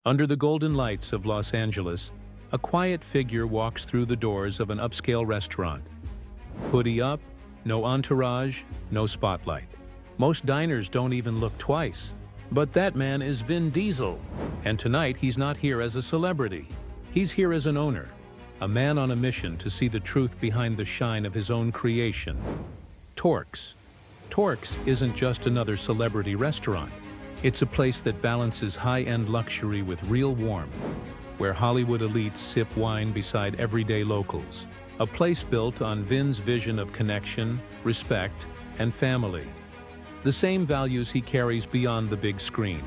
Under the golden lights of Los Angeles, a quiet figure walks through the doors of an upscale restaurant. Hoodie up, no entourage, no spotlight. Most diners don't even look twice. But that man is Vin Diesel. And tonight he's not here as a celebrity. He's here as an owner, a man on a mission to see the truth behind the shine of his own creation. Torx. Torx isn't just another celebrity restaurant. It's a place that balances high-end luxury with real warmth, where Hollywood elites sip wine beside everyday locals. A place built on Vin's vision of connection, respect, and family. The same values he carries beyond the big screen.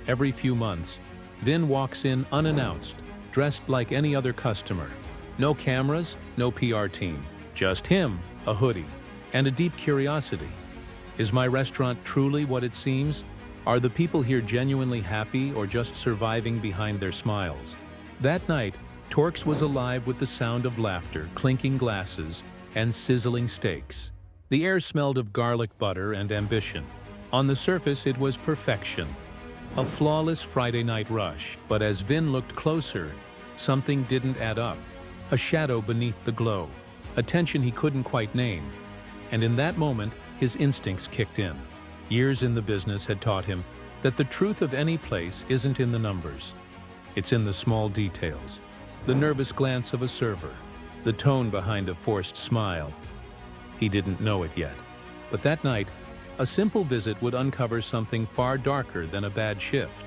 Every few months, Vin walks in unannounced, dressed like any other customer. No cameras, no PR team. Just him, a hoodie, and a deep curiosity. Is my restaurant truly what it seems? Are the people here genuinely happy or just surviving behind their smiles? That night, Torx was alive with the sound of laughter, clinking glasses, and sizzling steaks. The air smelled of garlic butter and ambition. On the surface, it was perfection. A flawless Friday night rush. But as Vin looked closer, something didn't add up. A shadow beneath the glow. A tension he couldn't quite name. And in that moment, his instincts kicked in. Years in the business had taught him that the truth of any place isn't in the numbers. It's in the small details. The nervous glance of a server. The tone behind a forced smile. He didn't know it yet. But that night, a simple visit would uncover something far darker than a bad shift.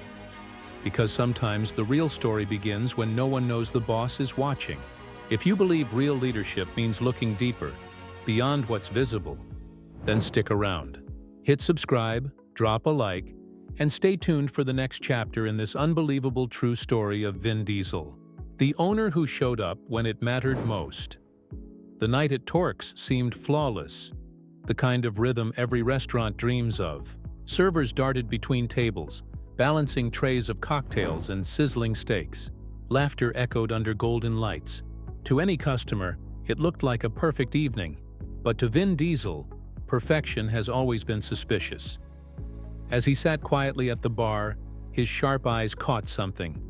Because sometimes the real story begins when no one knows the boss is watching. If you believe real leadership means looking deeper, beyond what's visible, then stick around. Hit subscribe, drop a like, and stay tuned for the next chapter in this unbelievable true story of Vin Diesel, the owner who showed up when it mattered most. The night at Torx seemed flawless, the kind of rhythm every restaurant dreams of. Servers darted between tables, balancing trays of cocktails and sizzling steaks. Laughter echoed under golden lights. To any customer, it looked like a perfect evening, but to Vin Diesel, perfection has always been suspicious. As he sat quietly at the bar, his sharp eyes caught something.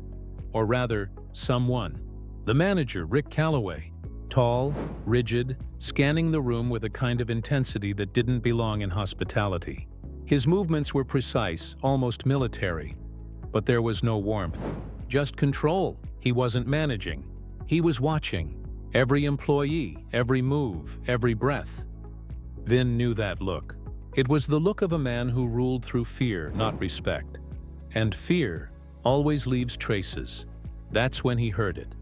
Or rather, someone. The manager, Rick Calloway. Tall, rigid, scanning the room with a kind of intensity that didn't belong in hospitality. His movements were precise, almost military. But there was no warmth. Just control. He wasn't managing. He was watching. Every employee, every move, every breath. Vin knew that look. It was the look of a man who ruled through fear, not respect. And fear always leaves traces. That's when he heard it.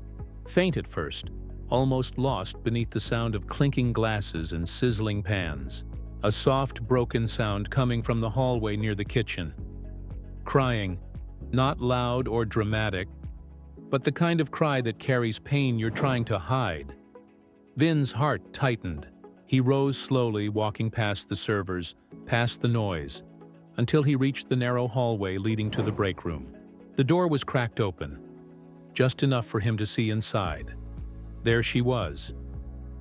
Faint at first, almost lost beneath the sound of clinking glasses and sizzling pans. A soft, broken sound coming from the hallway near the kitchen. Crying, not loud or dramatic, but the kind of cry that carries pain you're trying to hide. Vin's heart tightened. He rose slowly, walking past the servers, past the noise, until he reached the narrow hallway leading to the break room. The door was cracked open, just enough for him to see inside. There she was,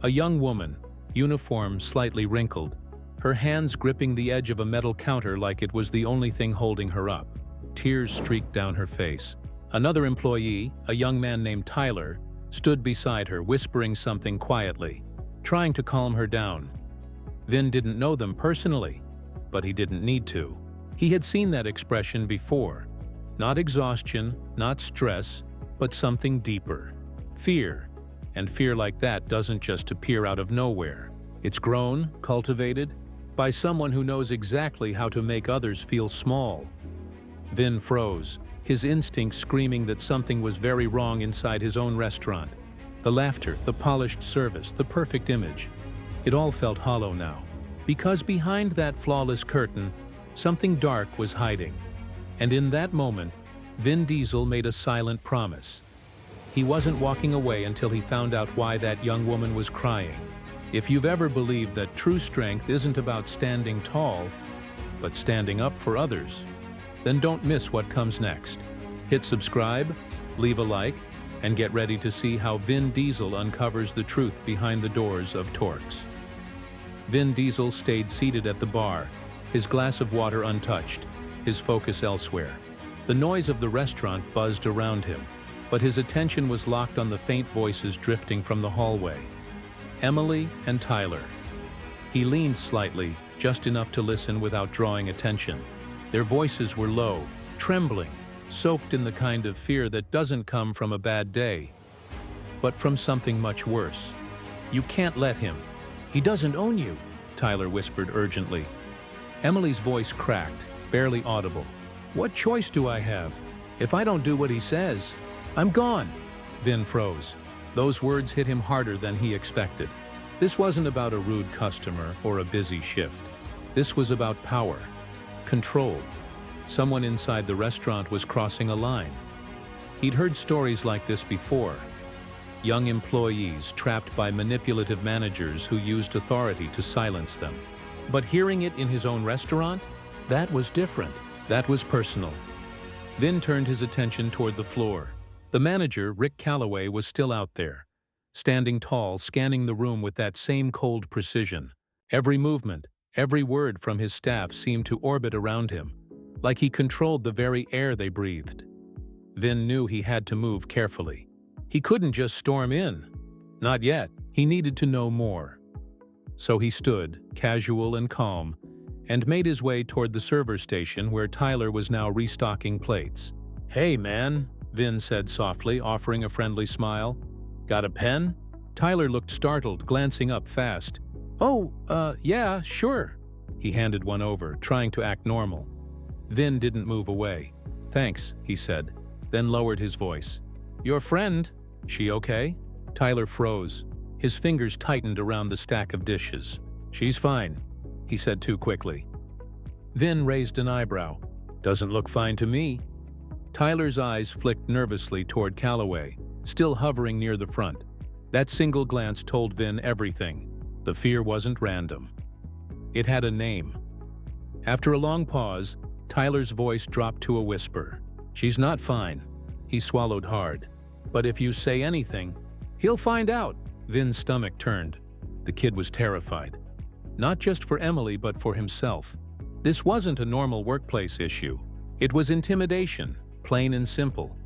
a young woman, uniform slightly wrinkled, her hands gripping the edge of a metal counter like it was the only thing holding her up. Tears streaked down her face. Another employee, a young man named Tyler, stood beside her, whispering something quietly, trying to calm her down. Vin didn't know them personally, but he didn't need to. He had seen that expression before. Not exhaustion, not stress, but something deeper. Fear. And fear like that doesn't just appear out of nowhere. It's grown, cultivated, by someone who knows exactly how to make others feel small. Vin froze, his instincts screaming that something was very wrong inside his own restaurant. The laughter, the polished service, the perfect image. It all felt hollow now. Because behind that flawless curtain, something dark was hiding. And in that moment, Vin Diesel made a silent promise. He wasn't walking away until he found out why that young woman was crying. If you've ever believed that true strength isn't about standing tall, but standing up for others, then don't miss what comes next. Hit subscribe, leave a like, and get ready to see how Vin Diesel uncovers the truth behind the doors of Torx. Vin Diesel stayed seated at the bar, his glass of water untouched, his focus elsewhere. The noise of the restaurant buzzed around him, but his attention was locked on the faint voices drifting from the hallway. Emily and Tyler. He leaned slightly, just enough to listen without drawing attention. Their voices were low, trembling, soaked in the kind of fear that doesn't come from a bad day, but from something much worse. "You can't let him. He doesn't own you," Tyler whispered urgently. Emily's voice cracked, barely audible. "What choice do I have? If I don't do what he says, I'm gone." Vin froze. Those words hit him harder than he expected. This wasn't about a rude customer or a busy shift. This was about power, control. Someone inside the restaurant was crossing a line. He'd heard stories like this before. Young employees trapped by manipulative managers who used authority to silence them. But hearing it in his own restaurant? That was different. That was personal. Vin turned his attention toward the floor. The manager, Rick Calloway, was still out there, standing tall, scanning the room with that same cold precision. Every movement, every word from his staff seemed to orbit around him, like he controlled the very air they breathed. Vin knew he had to move carefully. He couldn't just storm in. Not yet. He needed to know more. So he stood, casual and calm, and made his way toward the server station where Tyler was now restocking plates. "Hey, man," Vin said softly, offering a friendly smile. "Got a pen?" Tyler looked startled, glancing up fast. "Oh, yeah, sure." He handed one over, trying to act normal. Vin didn't move away. "Thanks," he said, then lowered his voice. "Your friend, she okay?" Tyler froze. His fingers tightened around the stack of dishes. "She's fine," he said too quickly. Vin raised an eyebrow. "Doesn't look fine to me." Tyler's eyes flicked nervously toward Calloway, still hovering near the front. That single glance told Vin everything. The fear wasn't random. It had a name. After a long pause, Tyler's voice dropped to a whisper. "She's not fine." He swallowed hard. "But if you say anything, he'll find out." Vin's stomach turned. The kid was terrified. Not just for Emily, but for himself. This wasn't a normal workplace issue. It was intimidation, plain and simple.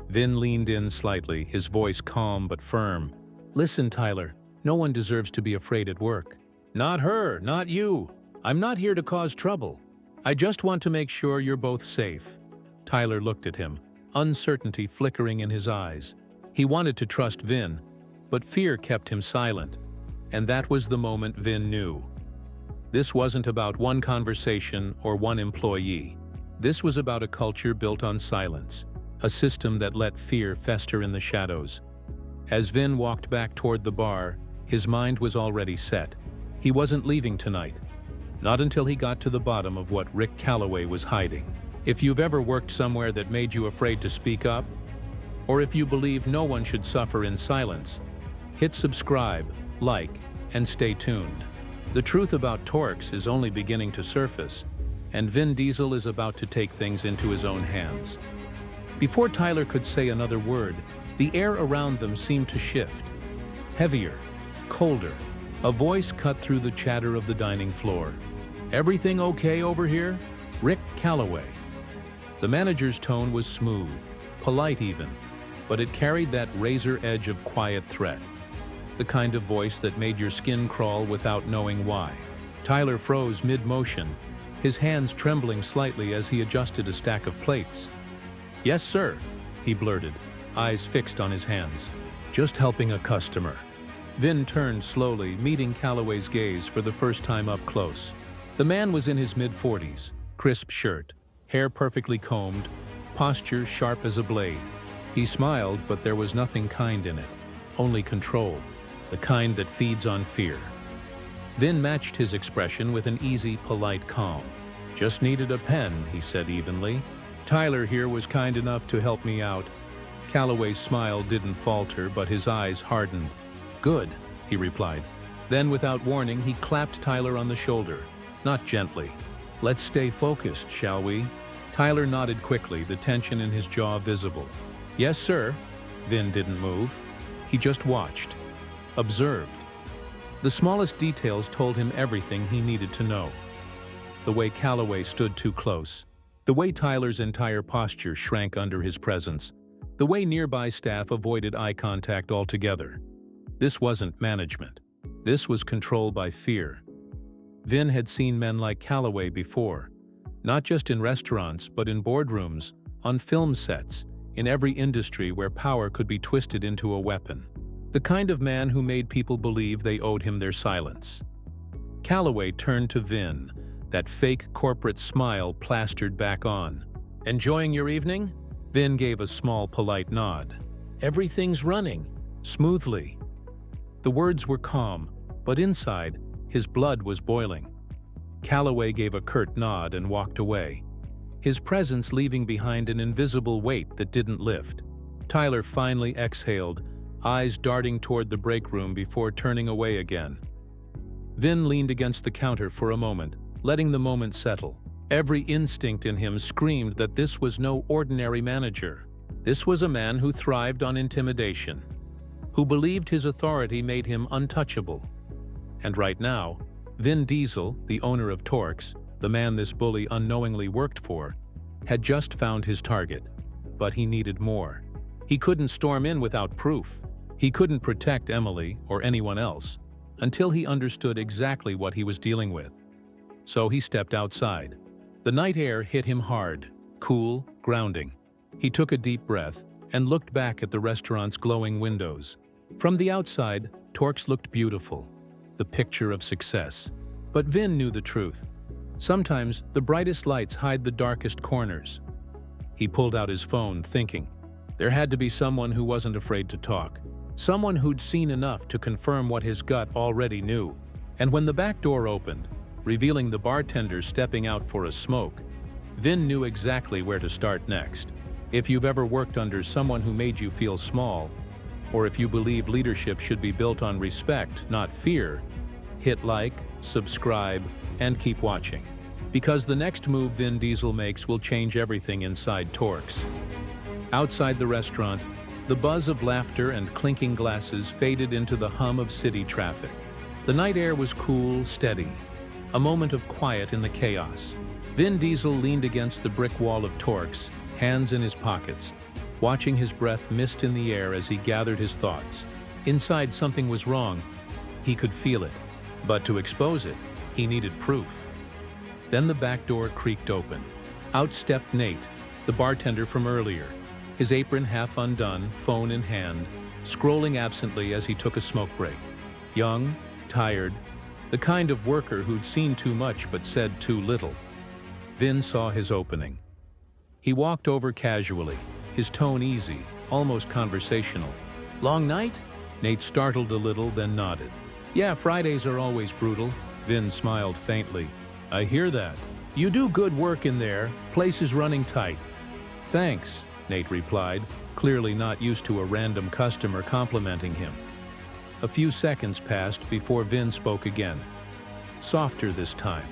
Vin leaned in slightly, his voice calm but firm. "Listen, Tyler, no one deserves to be afraid at work. Not her, not you. I'm not here to cause trouble. I just want to make sure you're both safe." Tyler looked at him, uncertainty flickering in his eyes. He wanted to trust Vin, but fear kept him silent. And that was the moment Vin knew. This wasn't about one conversation or one employee. This was about a culture built on silence, a system that let fear fester in the shadows. As Vin walked back toward the bar, his mind was already set. He wasn't leaving tonight. Not until he got to the bottom of what Rick Calloway was hiding. If you've ever worked somewhere that made you afraid to speak up, or if you believe no one should suffer in silence, hit subscribe, like, and stay tuned. The truth about Torx is only beginning to surface, and Vin Diesel is about to take things into his own hands. Before Tyler could say another word, the air around them seemed to shift. Heavier, colder. A voice cut through the chatter of the dining floor. "Everything okay over here? Rick Calloway." The manager's tone was smooth, polite even, but it carried that razor edge of quiet threat. The kind of voice that made your skin crawl without knowing why. Tyler froze mid-motion, his hands trembling slightly as he adjusted a stack of plates. "Yes, sir," he blurted, eyes fixed on his hands. "Just helping a customer." Vin turned slowly, meeting Calloway's gaze for the first time up close. The man was in his mid-40s, crisp shirt, hair perfectly combed, posture sharp as a blade. He smiled, but there was nothing kind in it, only control, the kind that feeds on fear. Vin matched his expression with an easy, polite calm. "Just needed a pen," he said evenly. "Tyler here was kind enough to help me out." Calloway's smile didn't falter, but his eyes hardened. "Good," he replied. Then, without warning, he clapped Tyler on the shoulder, not gently. "Let's stay focused, shall we?" Tyler nodded quickly, the tension in his jaw visible. "Yes, sir." Vin didn't move. He just watched, observed. The smallest details told him everything he needed to know. The way Calloway stood too close, The way Tyler's entire posture shrank under his presence, the way nearby staff avoided eye contact altogether. This wasn't management. This was control by fear. Vin had seen men like Calloway before, not just in restaurants but in boardrooms, on film sets, in every industry where power could be twisted into a weapon. The kind of man who made people believe they owed him their silence. Calloway turned to Vin, that fake corporate smile plastered back on. "Enjoying your evening?" Vin gave a small, polite nod. "Everything's running smoothly." The words were calm, but inside, his blood was boiling. Calloway gave a curt nod and walked away, his presence leaving behind an invisible weight that didn't lift. Tyler finally exhaled, eyes darting toward the break room before turning away again. Vin leaned against the counter for a moment, letting the moment settle. Every instinct in him screamed that this was no ordinary manager. This was a man who thrived on intimidation, who believed his authority made him untouchable. And right now, Vin Diesel, the owner of Torx, the man this bully unknowingly worked for, had just found his target. But he needed more. He couldn't storm in without proof. He couldn't protect Emily or anyone else until he understood exactly what he was dealing with. So he stepped outside. The night air hit him hard, cool, grounding. He took a deep breath and looked back at the restaurant's glowing windows. From the outside, Torx looked beautiful, the picture of success. But Vin knew the truth. Sometimes the brightest lights hide the darkest corners. He pulled out his phone, thinking. There had to be someone who wasn't afraid to talk. Someone who'd seen enough to confirm what his gut already knew. And when the back door opened, revealing the bartender stepping out for a smoke, Vin knew exactly where to start next. If you've ever worked under someone who made you feel small, or if you believe leadership should be built on respect, not fear, hit like, subscribe, and keep watching. Because the next move Vin Diesel makes will change everything inside Torx. Outside the restaurant, the buzz of laughter and clinking glasses faded into the hum of city traffic. The night air was cool, steady, a moment of quiet in the chaos. Vin Diesel leaned against the brick wall of Torx, hands in his pockets, watching his breath mist in the air as he gathered his thoughts. Inside, something was wrong. He could feel it. But to expose it, he needed proof. Then the back door creaked open. Out stepped Nate, the bartender from earlier, his apron half undone, phone in hand, scrolling absently as he took a smoke break. Young, tired, the kind of worker who'd seen too much but said too little. Vin saw his opening. He walked over casually, his tone easy, almost conversational. "Long night?" Nate startled a little, then nodded. "Yeah, Fridays are always brutal." Vin smiled faintly. "I hear that. You do good work in there. Place is running tight." "Thanks," Nate replied, clearly not used to a random customer complimenting him. A few seconds passed before Vin spoke again. Softer this time.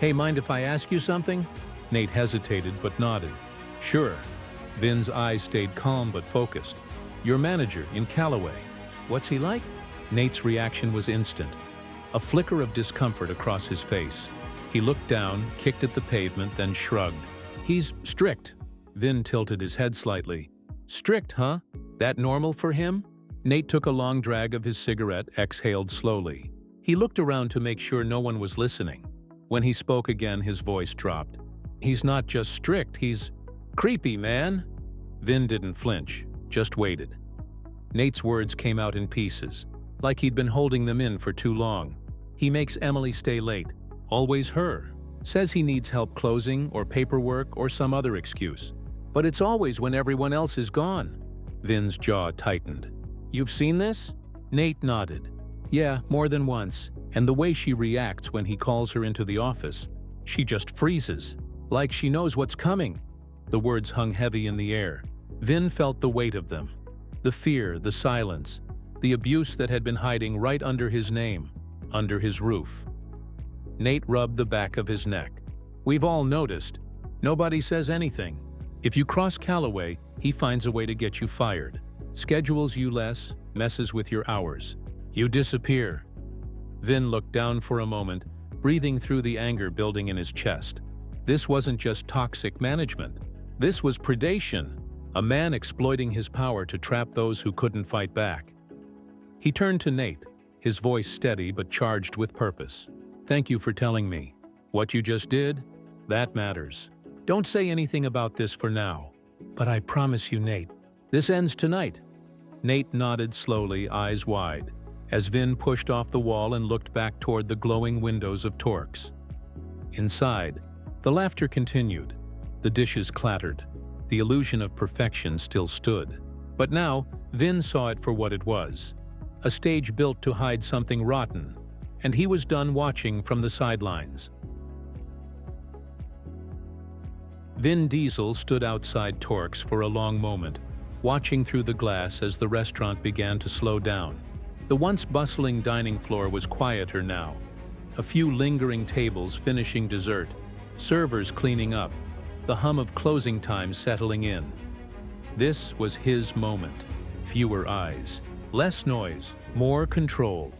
"Hey, mind if I ask you something?" Nate hesitated but nodded. "Sure." Vin's eyes stayed calm but focused. "Your manager in Calloway. What's he like?" Nate's reaction was instant. A flicker of discomfort across his face. He looked down, kicked at the pavement, then shrugged. "He's strict." Vin tilted his head slightly. "Strict, huh? That normal for him?" Nate took a long drag of his cigarette, exhaled slowly. He looked around to make sure no one was listening. When he spoke again, his voice dropped. "He's not just strict, he's creepy, man." Vin didn't flinch, just waited. Nate's words came out in pieces, like he'd been holding them in for too long. "He makes Emily stay late. Always her. Says he needs help closing or paperwork or some other excuse. But it's always when everyone else is gone." Vin's jaw tightened. "You've seen this?" Nate nodded. "Yeah, more than once. And the way she reacts when he calls her into the office, she just freezes, like she knows what's coming." The words hung heavy in the air. Vin felt the weight of them. The fear, the silence, the abuse that had been hiding right under his name, under his roof. Nate rubbed the back of his neck. "We've all noticed. Nobody says anything. If you cross Calloway, he finds a way to get you fired. Schedules you less, messes with your hours. You disappear." Vin looked down for a moment, breathing through the anger building in his chest. This wasn't just toxic management. This was predation, a man exploiting his power to trap those who couldn't fight back. He turned to Nate, his voice steady but charged with purpose. "Thank you for telling me. What you just did, that matters. Don't say anything about this for now. But I promise you, Nate, this ends tonight." Nate nodded slowly, eyes wide, as Vin pushed off the wall and looked back toward the glowing windows of Torque's. Inside, the laughter continued. The dishes clattered. The illusion of perfection still stood. But now, Vin saw it for what it was. A stage built to hide something rotten, and he was done watching from the sidelines. Vin Diesel stood outside Torque's for a long moment, watching through the glass as the restaurant began to slow down. The once bustling dining floor was quieter now. A few lingering tables finishing dessert, servers cleaning up, the hum of closing time settling in. This was his moment. Fewer eyes, less noise, more control.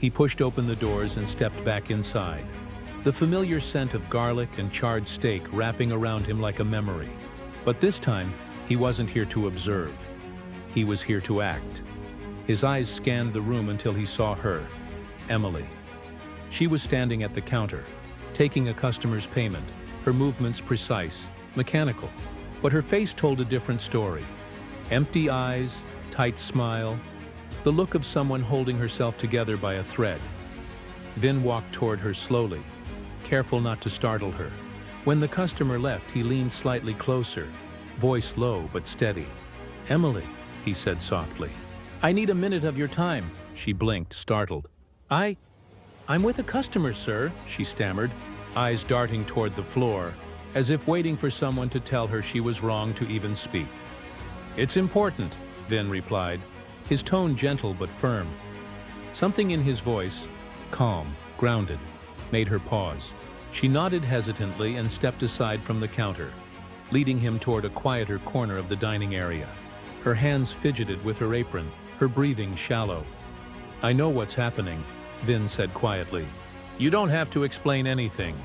He pushed open the doors and stepped back inside, the familiar scent of garlic and charred steak wrapping around him like a memory. But this time, he wasn't here to observe. He was here to act. His eyes scanned the room until he saw her, Emily. She was standing at the counter, taking a customer's payment, her movements precise, mechanical. But her face told a different story. Empty eyes, tight smile, the look of someone holding herself together by a thread. Vin walked toward her slowly, careful not to startle her. When the customer left, he leaned slightly closer, voice low but steady. "Emily," he said softly. "I need a minute of your time." She blinked, startled. I'm with a customer, sir," she stammered, eyes darting toward the floor, as if waiting for someone to tell her she was wrong to even speak. "It's important," Vin replied, his tone gentle but firm. Something in his voice, calm, grounded, made her pause. She nodded hesitantly and stepped aside from the counter, leading him toward a quieter corner of the dining area. Her hands fidgeted with her apron, her breathing shallow. "I know what's happening," Vin said quietly. "You don't have to explain anything.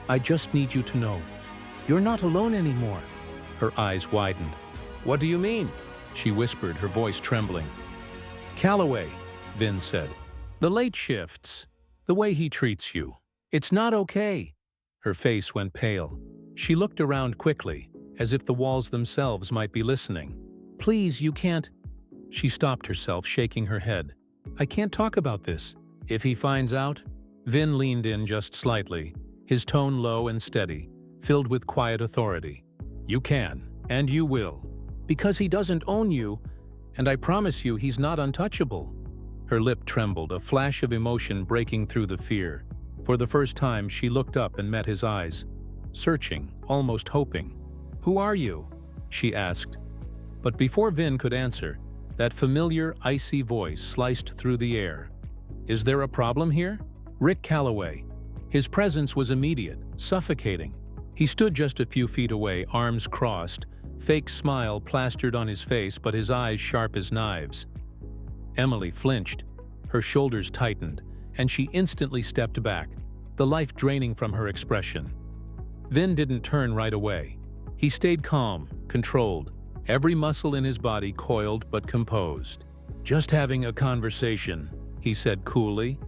I just need you to know. You're not alone anymore." Her eyes widened. "What do you mean?" she whispered, her voice trembling. "Calloway," Vin said. "The late shifts. The way he treats you. It's not okay." Her face went pale. She looked around quickly, as if the walls themselves might be listening. "Please, you can't." She stopped herself, shaking her head. "I can't talk about this. If he finds out?" Vin leaned in just slightly, his tone low and steady, filled with quiet authority. "You can, and you will. Because he doesn't own you, and I promise you he's not untouchable." Her lip trembled, a flash of emotion breaking through the fear. For the first time, she looked up and met his eyes, searching, almost hoping. "Who are you?" she asked. But before Vin could answer, that familiar, icy voice sliced through the air. "Is there a problem here?" Rick Calloway. His presence was immediate, suffocating. He stood just a few feet away, arms crossed, fake smile plastered on his face but his eyes sharp as knives. Emily flinched, her shoulders tightened, and she instantly stepped back, the life draining from her expression. Vin didn't turn right away. He stayed calm, controlled, every muscle in his body coiled but composed. "Just having a conversation," he said coolly.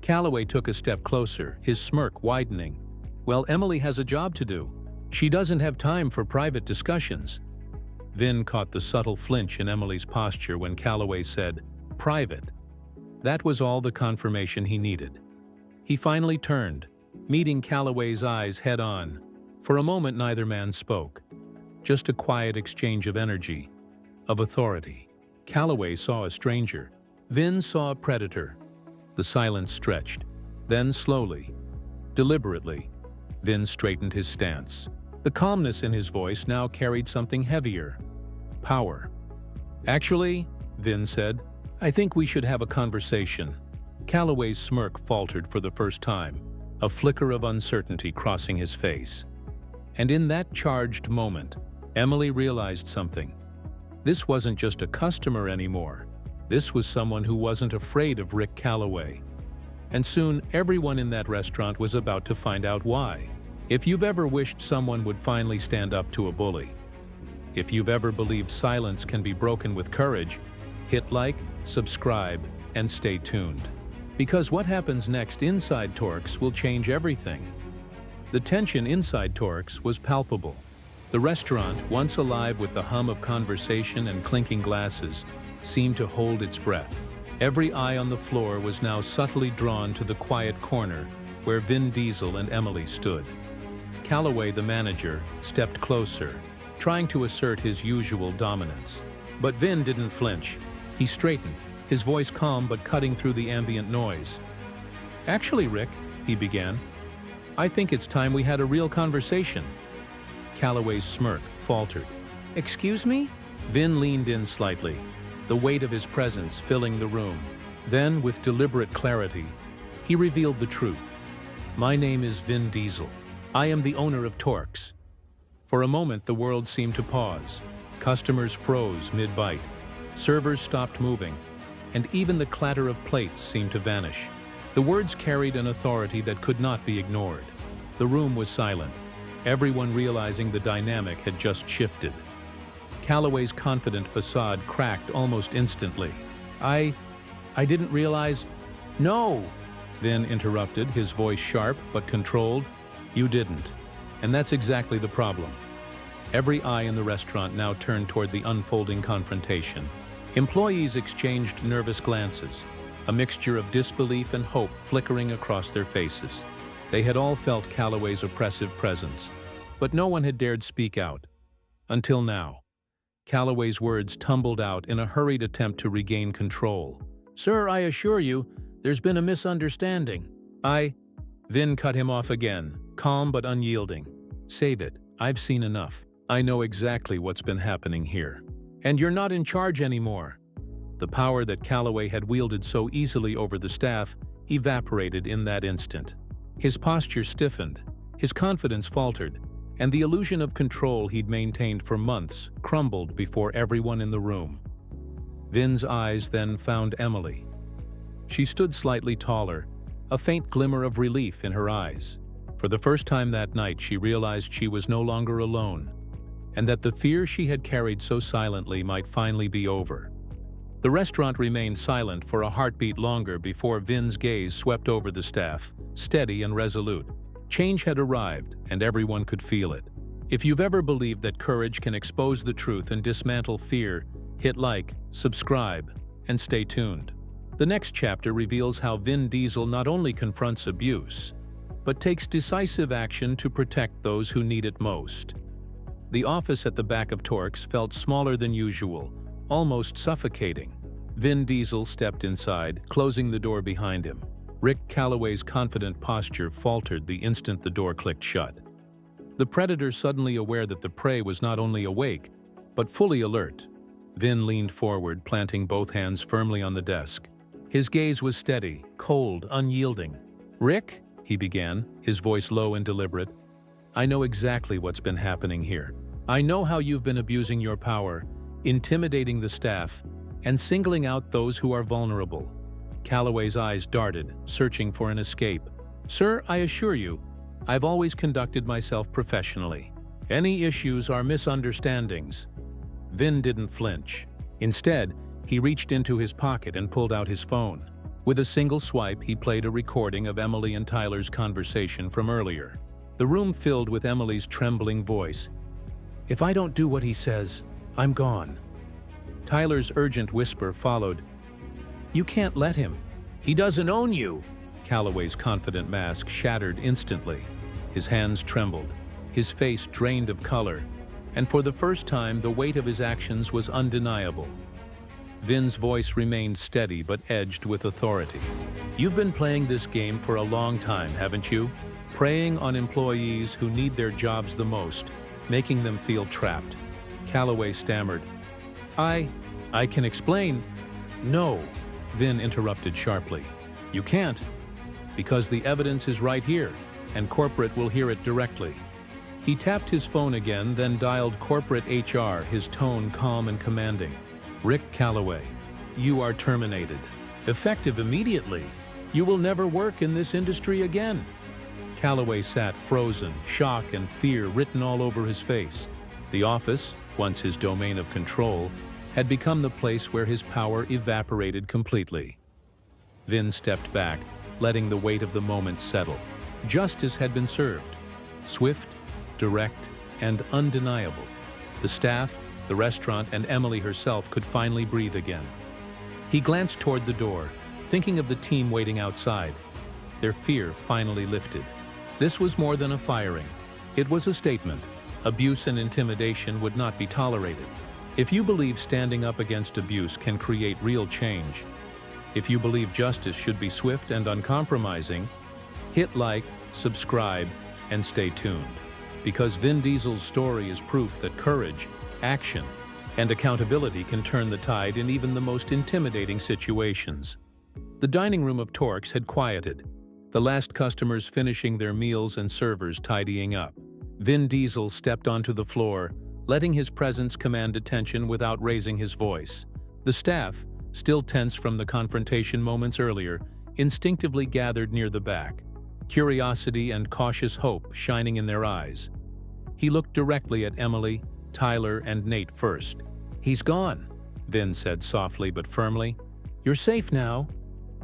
Calloway took a step closer, his smirk widening. "Well, Emily has a job to do. She doesn't have time for private discussions." Vin caught the subtle flinch in Emily's posture when Calloway said, "Private." That was all the confirmation he needed. He finally turned, meeting Calloway's eyes head-on. For a moment neither man spoke. Just a quiet exchange of energy, of authority. Calloway saw a stranger. Vin saw a predator. The silence stretched. Then slowly, deliberately, Vin straightened his stance. The calmness in his voice now carried something heavier. Power. "Actually," Vin said, "I think we should have a conversation." Calloway's smirk faltered for the first time, a flicker of uncertainty crossing his face. And in that charged moment, Emily realized something. This wasn't just a customer anymore. This was someone who wasn't afraid of Rick Calloway. And soon, everyone in that restaurant was about to find out why. If you've ever wished someone would finally stand up to a bully, if you've ever believed silence can be broken with courage, hit like, subscribe, and stay tuned. Because what happens next inside Torx will change everything. The tension inside Torx was palpable. The restaurant, once alive with the hum of conversation and clinking glasses, seemed to hold its breath. Every eye on the floor was now subtly drawn to the quiet corner where Vin Diesel and Emily stood. Calloway, the manager, stepped closer, trying to assert his usual dominance. But Vin didn't flinch. He straightened, his voice calm but cutting through the ambient noise. "Actually, Rick," he began, "I think it's time we had a real conversation." Calloway's smirk faltered. "Excuse me?" Vin leaned in slightly, the weight of his presence filling the room. Then, with deliberate clarity, he revealed the truth. "My name is Vin Diesel. I am the owner of Torx." For a moment, the world seemed to pause. Customers froze mid-bite. Servers stopped moving, and even the clatter of plates seemed to vanish. The words carried an authority that could not be ignored. The room was silent, everyone realizing the dynamic had just shifted. Calloway's confident facade cracked almost instantly. I didn't realize—" "No!" Vin interrupted, his voice sharp but controlled. "You didn't. And that's exactly the problem." Every eye in the restaurant now turned toward the unfolding confrontation. Employees exchanged nervous glances, a mixture of disbelief and hope flickering across their faces. They had all felt Calloway's oppressive presence, but no one had dared speak out. Until now. Calloway's words tumbled out in a hurried attempt to regain control. "Sir, I assure you, there's been a misunderstanding. Vin cut him off again, calm but unyielding. "Save it. I've seen enough. I know exactly what's been happening here. And you're not in charge anymore." The power that Calloway had wielded so easily over the staff evaporated in that instant. His posture stiffened, his confidence faltered, and the illusion of control he'd maintained for months crumbled before everyone in the room. Vin's eyes then found Emily. She stood slightly taller, a faint glimmer of relief in her eyes. For the first time that night, she realized she was no longer alone, and that the fear she had carried so silently might finally be over. The restaurant remained silent for a heartbeat longer before Vin's gaze swept over the staff, steady and resolute. Change had arrived, and everyone could feel it. If you've ever believed that courage can expose the truth and dismantle fear, hit like, subscribe, and stay tuned. The next chapter reveals how Vin Diesel not only confronts abuse, but takes decisive action to protect those who need it most. The office at the back of Torx felt smaller than usual, almost suffocating. Vin Diesel stepped inside, closing the door behind him. Rick Calloway's confident posture faltered the instant the door clicked shut. The predator, suddenly aware that the prey was not only awake, but fully alert. Vin leaned forward, planting both hands firmly on the desk. His gaze was steady, cold, unyielding. "Rick," he began, his voice low and deliberate, "I know exactly what's been happening here. I know how you've been abusing your power, intimidating the staff, and singling out those who are vulnerable." Calloway's eyes darted, searching for an escape. "Sir, I assure you, I've always conducted myself professionally. Any issues are misunderstandings." Vin didn't flinch. Instead, he reached into his pocket and pulled out his phone. With a single swipe, he played a recording of Emily and Tyler's conversation from earlier. The room filled with Emily's trembling voice. "If I don't do what he says, I'm gone." Tyler's urgent whisper followed. "You can't let him. He doesn't own you." Calloway's confident mask shattered instantly. His hands trembled, his face drained of color, and for the first time the weight of his actions was undeniable. Vin's voice remained steady but edged with authority. "You've been playing this game for a long time, haven't you? Preying on employees who need their jobs the most, making them feel trapped." Calloway stammered. I can explain." "No," Vin interrupted sharply. "You can't. Because the evidence is right here, and corporate will hear it directly." He tapped his phone again, then dialed corporate HR, his tone calm and commanding. "Rick Calloway, you are terminated. Effective immediately. You will never work in this industry again." Calloway sat frozen, shock and fear written all over his face. The office, once his domain of control, had become the place where his power evaporated completely. Vin stepped back, letting the weight of the moment settle. Justice had bin served. Swift, direct, and undeniable. The staff, the restaurant, and Emily herself could finally breathe again. He glanced toward the door, thinking of the team waiting outside. Their fear finally lifted. This was more than a firing. It was a statement. Abuse and intimidation would not be tolerated. If you believe standing up against abuse can create real change, if you believe justice should be swift and uncompromising, hit like, subscribe, and stay tuned. Because Vin Diesel's story is proof that courage, action, and accountability can turn the tide in even the most intimidating situations. The dining room of Torx had quieted, the last customers finishing their meals and servers tidying up. Vin Diesel stepped onto the floor, letting his presence command attention without raising his voice. The staff, still tense from the confrontation moments earlier, instinctively gathered near the back, curiosity and cautious hope shining in their eyes. He looked directly at Emily, Tyler, and Nate first. "He's gone," Vin said softly but firmly. "You're safe now."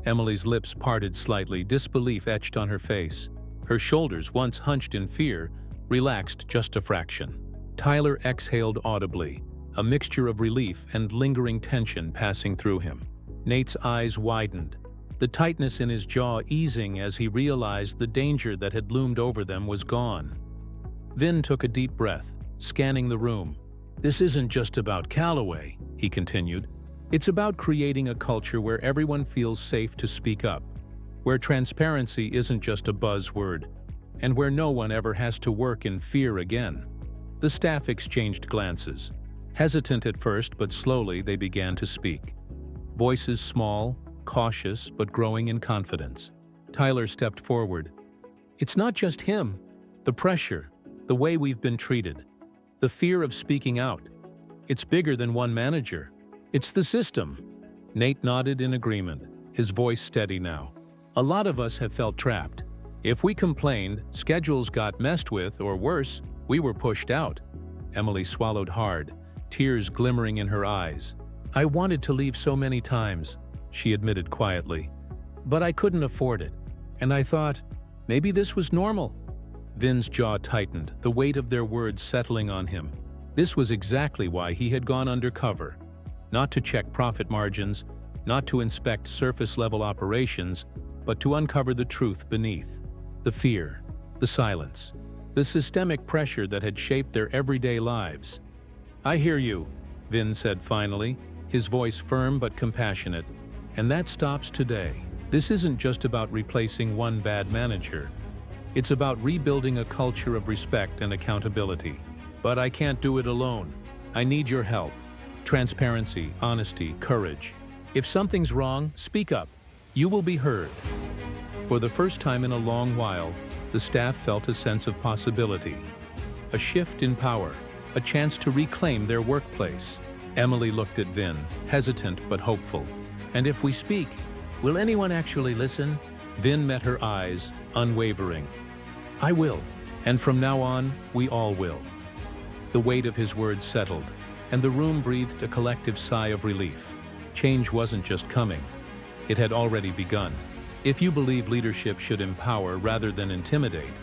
Emily's lips parted slightly, disbelief etched on her face. Her shoulders, once hunched in fear, relaxed just a fraction. Tyler exhaled audibly, a mixture of relief and lingering tension passing through him. Nate's eyes widened, the tightness in his jaw easing as he realized the danger that had loomed over them was gone. Vin took a deep breath, scanning the room. "This isn't just about Calloway," he continued. "It's about creating a culture where everyone feels safe to speak up, where transparency isn't just a buzzword, and where no one ever has to work in fear again." The staff exchanged glances. Hesitant at first, but slowly they began to speak. Voices small, cautious, but growing in confidence. Tyler stepped forward. "It's not just him. The pressure, the way we've been treated, the fear of speaking out. It's bigger than one manager. It's the system." Nate nodded in agreement, his voice steady now. "A lot of us have felt trapped. If we complained, schedules got messed with, or worse, we were pushed out." Emily swallowed hard, tears glimmering in her eyes. "I wanted to leave so many times," she admitted quietly. "But I couldn't afford it. And I thought, maybe this was normal." Vin's jaw tightened, the weight of their words settling on him. This was exactly why he had gone undercover. Not to check profit margins, not to inspect surface-level operations, but to uncover the truth beneath. The fear, the silence, the systemic pressure that had shaped their everyday lives. "I hear you," Vin said finally, his voice firm but compassionate. "And that stops today. This isn't just about replacing one bad manager. It's about rebuilding a culture of respect and accountability. But I can't do it alone. I need your help. Transparency, honesty, courage. If something's wrong, speak up. You will be heard." For the first time in a long while, the staff felt a sense of possibility. A shift in power, a chance to reclaim their workplace. Emily looked at Vin, hesitant but hopeful. "And if we speak, will anyone actually listen?" Vin met her eyes, unwavering. "I will. And from now on, we all will." The weight of his words settled, and the room breathed a collective sigh of relief. Change wasn't just coming. It had already begun. If you believe leadership should empower rather than intimidate,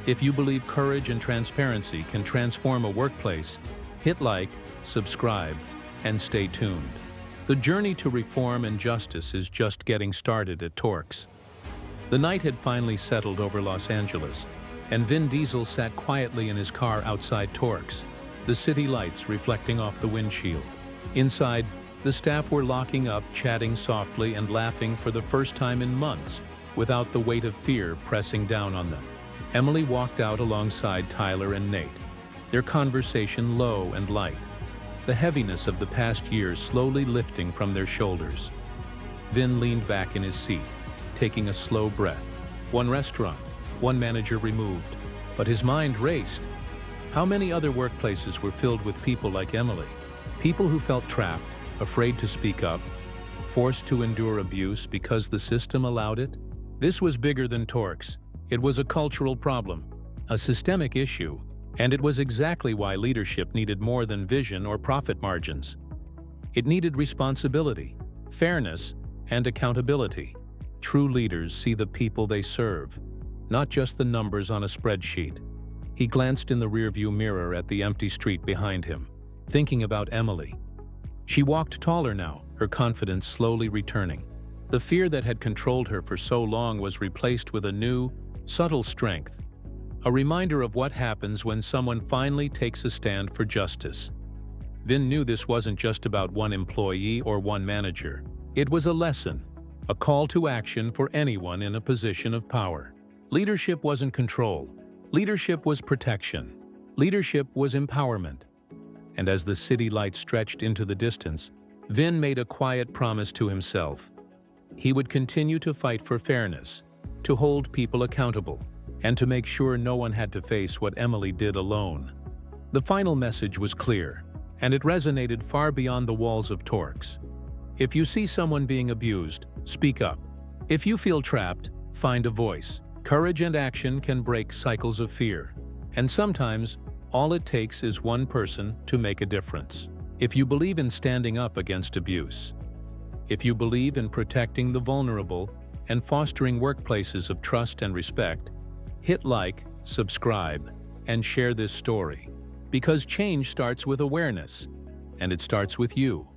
if you believe courage and transparency can transform a workplace, hit like, subscribe, and stay tuned. The journey to reform and justice is just getting started at Torx. The night had finally settled over Los Angeles, and Vin Diesel sat quietly in his car outside Torx, the city lights reflecting off the windshield. Inside, the staff were locking up, chatting softly and laughing for the first time in months, without the weight of fear pressing down on them. Emily walked out alongside Tyler and Nate, their conversation low and light, the heaviness of the past years slowly lifting from their shoulders. Vin leaned back in his seat, taking a slow breath. One restaurant, one manager removed, but his mind raced. How many other workplaces were filled with people like Emily? People who felt trapped, afraid to speak up, forced to endure abuse because the system allowed it? This was bigger than Torx. It was a cultural problem, a systemic issue, and it was exactly why leadership needed more than vision or profit margins. It needed responsibility, fairness, and accountability. True leaders see the people they serve, not just the numbers on a spreadsheet. He glanced in the rearview mirror at the empty street behind him, thinking about Emily. She walked taller now, her confidence slowly returning. The fear that had controlled her for so long was replaced with a new, subtle strength, a reminder of what happens when someone finally takes a stand for justice. Vin knew this wasn't just about one employee or one manager. It was a lesson, a call to action for anyone in a position of power. Leadership wasn't control. Leadership was protection. Leadership was empowerment. And as the city lights stretched into the distance, Vin made a quiet promise to himself. He would continue to fight for fairness, to hold people accountable, and to make sure no one had to face what Emily did alone. The final message was clear, and it resonated far beyond the walls of Torx. If you see someone being abused, speak up. If you feel trapped, find a voice. Courage and action can break cycles of fear, and sometimes all it takes is one person to make a difference. If you believe in standing up against abuse, if you believe in protecting the vulnerable and fostering workplaces of trust and respect, hit like, subscribe, and share this story. Because change starts with awareness, and it starts with you.